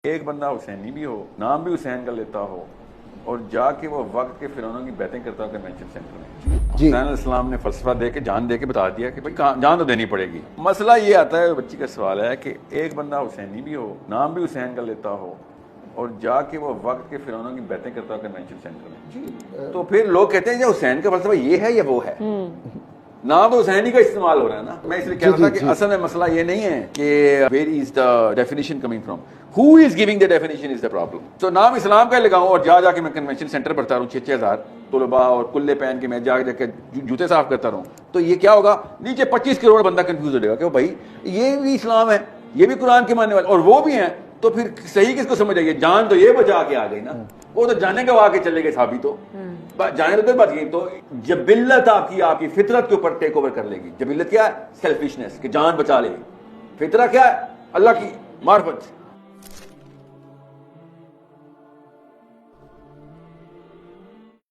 ایک بندہ حسینی بھی ہو، نام بھی حسین کا لیتا ہو، اور جا کے وہ وقت کے فرعونوں کی باتیں کرتا ہو کنونشن سینٹر میں. حسین علیہ السلام نے فلسفہ دے کے جان دے کے بتا دیا کہ بھائی جان تو دینی پڑے گی. مسئلہ یہ آتا ہے، بچی کا سوال ہے کہ ایک بندہ حسینی بھی ہو، نام بھی حسین کا لیتا ہو، اور جا کے وہ وقت کے فرعونوں کی باتیں کرتا ہو کنونشن سینٹر میں، تو پھر لوگ کہتے ہیں کہ حسین کا فلسفہ یہ ہے یا وہ ہے. نام تو حسینی کا استعمال ہو رہا ہے نا. میں اس لیے کہہ رہا تھا کہ اصل میں مسئلہ یہ نہیں ہے کہ where is the definition coming from, who is giving the definition is the problem. تو نام اسلام کا لگاؤں اور جا کے میں کنونشن سینٹر پڑھتا رہوں 6,000 طلباء اور کلے پہن کے میں جا کے جوتے صاف کرتا رہوں، تو یہ کیا ہوگا؟ نیچے 25 کروڑ بندہ کنفیوز ہو جائے گا کہ بھائی یہ بھی اسلام ہے، یہ بھی قرآن کے ماننے والے اور وہ بھی ہیں، تو پھر صحیح کس کو سمجھ آئیے؟ جان تو یہ بچا کے آ گئی نا، وہ تو جانے گوا کے چلے گئے صحابی. تو جانے تو بات یہ، تو جبلت آپ کی فطرت کے اوپر ٹیک اوور کر لے گی. جبلت کیا ہے؟ سیلفشنس، کہ جان بچا لے گی. فطرت کیا ہے؟ اللہ کی معرفت.